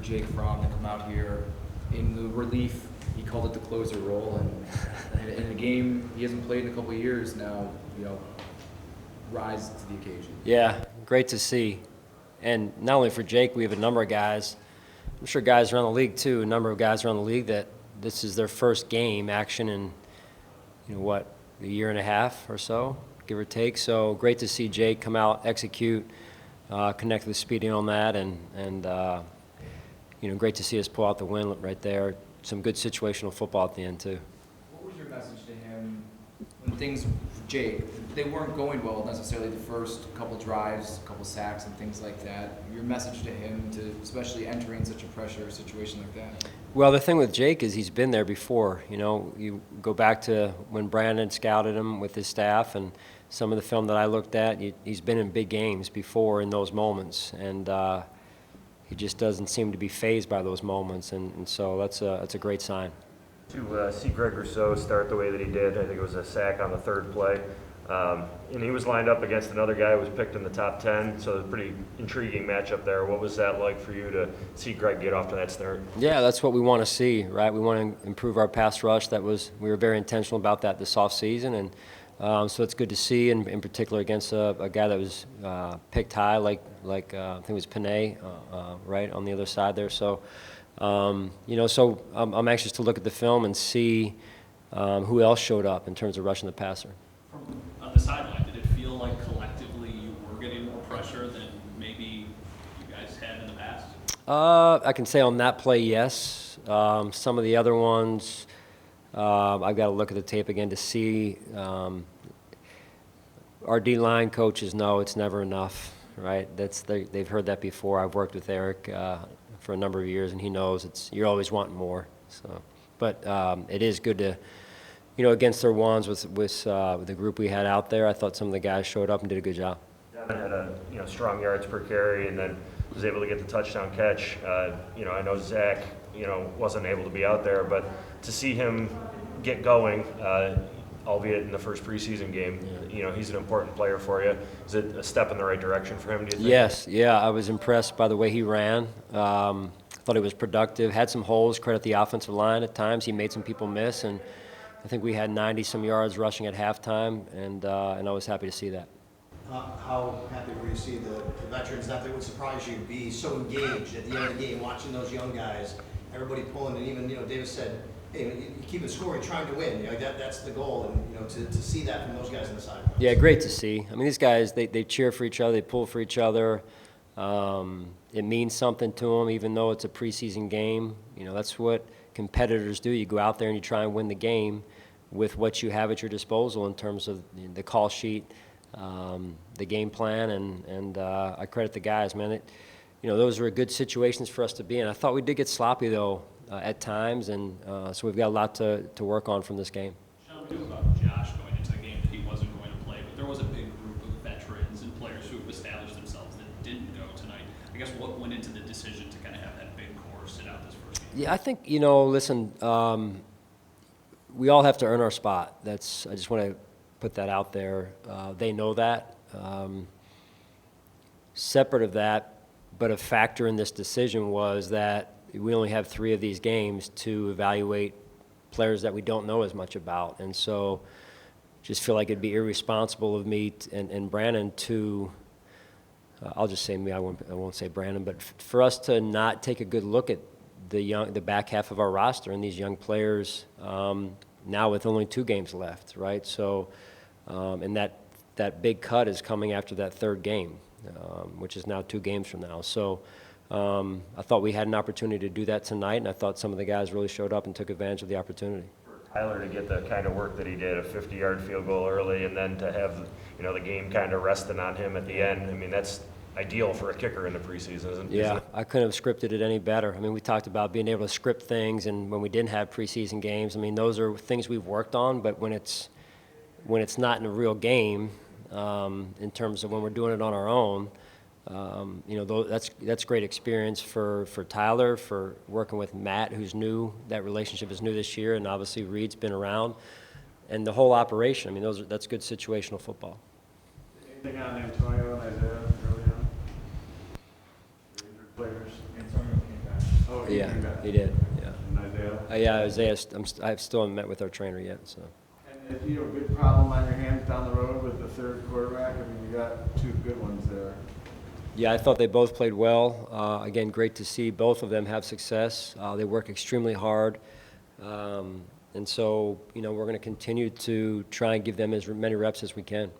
Jake Fromm to come out here in the relief. He called it the closer role, and in a game he hasn't played in a couple of years now, rise to the occasion. Yeah, great to see. And not only for Jake, we have a number of guys, I'm sure guys around the league too, a number of guys around the league that this is their first game action in, a year and a half or so, give or take. So great to see Jake come out, execute, connect with Speedy on that, and great to see us pull out the win right there. Some good situational football at the end too. What was your message to him when things, Jake, they weren't going well necessarily the first couple drives, couple sacks and things like that? Your message to him, to especially entering such a pressure situation like that? Well, the thing with Jake is he's been there before. You go back to when Brandon scouted him with his staff and some of the film that I looked at, he's been in big games before in those moments, and he just doesn't seem to be fazed by those moments, and so that's a great sign. To see Greg Rousseau start the way that he did, I think it was a sack on the third play. And he was lined up against another guy who was picked in the top 10, so a pretty intriguing matchup there. What was that like for you to see Greg get off to that start? Yeah, that's what we want to see, right? We want to improve our pass rush. We were very intentional about that this offseason, and so it's good to see, in particular against a guy that was picked high, like I think it was Panay, right on the other side there. So, so I'm anxious to look at the film and see who else showed up in terms of rushing the passer. On the sideline, did it feel like collectively you were getting more pressure than maybe you guys had in the past? I can say on that play, yes. Some of the other ones, I've got to look at the tape again to see. Our D-line coaches know it's never enough, right? They've heard that before. I've worked with Eric for a number of years, and he knows you're always wanting more. So, but it is good to. Against their ones with the group we had out there, I thought some of the guys showed up and did a good job. Devin had a strong yards per carry, and then was able to get the touchdown catch. I know Zach wasn't able to be out there, but to see him get going, albeit in the first preseason game, he's an important player for you. Is it a step in the right direction for him, do you think? Yes, yeah, I was impressed by the way he ran. I thought he was productive, had some holes, credit the offensive line at times. He made some people miss, and I think we had 90-some yards rushing at halftime, and I was happy to see that. How happy were you to see the veterans? Not that it would surprise you to be so engaged at the end of the game, watching those young guys, everybody pulling, and even Davis said, "Hey, you keep it scoring, trying to win. That's the goal." And to see that from those guys on the sidelines. Yeah, great to see. I mean, these guys they cheer for each other, they pull for each other. It means something to them, even though it's a preseason game. That's what competitors do. You go out there and you try and win the game with what you have at your disposal in terms of the call sheet, the game plan, and I credit the guys, man. Those were good situations for us to be in. I thought we did get sloppy, though, at times, and so we've got a lot to work on from this game. Sean, we knew about Josh going into the game that he wasn't going to play, but there was a big group of veterans and players who have established themselves that didn't go tonight. I guess what went into the decision to kind of have that big core sit out this first game? Yeah, I think, listen, we all have to earn our spot. I just want to put that out there. They know that. Separate of that, but a factor in this decision was that we only have 3 of these games to evaluate players that we don't know as much about. And so just feel like it'd be irresponsible of me and Brandon to, I'll just say me, I won't say Brandon, but for us to not take a good look at the back half of our roster and these young players now with only 2 games left, right? So, and that big cut is coming after that 3rd game, which is now 2 games from now. So I thought we had an opportunity to do that tonight, and I thought some of the guys really showed up and took advantage of the opportunity. For Tyler to get the kind of work that he did, a 50-yard field goal early, and then to have the game kind of resting on him at the end, I mean, that's ideal for a kicker in the preseason, isn't it? Yeah, I couldn't have scripted it any better. I mean, we talked about being able to script things, and when we didn't have preseason games, I mean, those are things we've worked on, but when it's not in a real game, in terms of when we're doing it on our own, that's great experience for Tyler, for working with Matt, who's new. That relationship is new this year, and obviously Reed's been around, and the whole operation. I mean, that's good situational football. Anything on Antonio and Isaiah early on? Players. Antonio came back. Yeah, back. he did, yeah. And Isaiah. Yeah, Isaiah, I still haven't met with our trainer yet, so. And if you have a good problem on your hands down the road with the third quarterback, I mean, you got two good ones there. Yeah, I thought they both played well. Again, great to see both of them have success. They work extremely hard. And so, we're going to continue to try and give them as many reps as we can.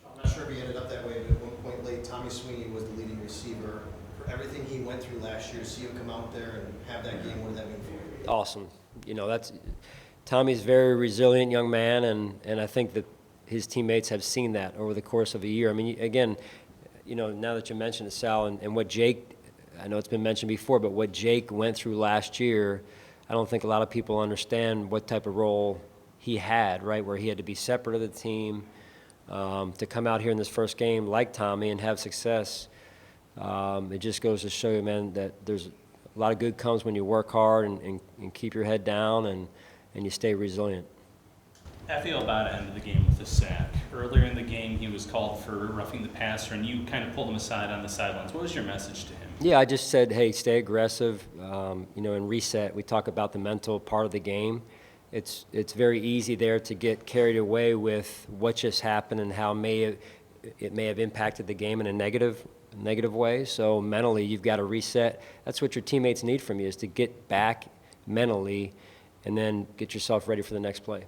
I'm not sure if he ended up that way, but at one point late, Tommy Sweeney was the leading receiver. For everything he went through last year, to see him come out there and have that game, what did that mean for you? Awesome. Tommy's a very resilient young man, and I think that his teammates have seen that over the course of a year. I mean, again, now that you mentioned it, Sal, and what Jake, I know it's been mentioned before, but what Jake went through last year, I don't think a lot of people understand what type of role he had, right, where he had to be separate of the team, to come out here in this first game like Tommy and have success. It just goes to show you, man, that there's a lot of good comes when you work hard and keep your head down and you stay resilient. Afie Obata ended the game with a sack. Earlier in the game, he was called for roughing the passer, and you kind of pulled him aside on the sidelines. What was your message to him? Yeah, I just said, hey, stay aggressive, and reset. We talk about the mental part of the game. It's very easy there to get carried away with what just happened and how it may have impacted the game in a negative way. So mentally, you've got to reset. That's what your teammates need from you, is to get back mentally and then get yourself ready for the next play.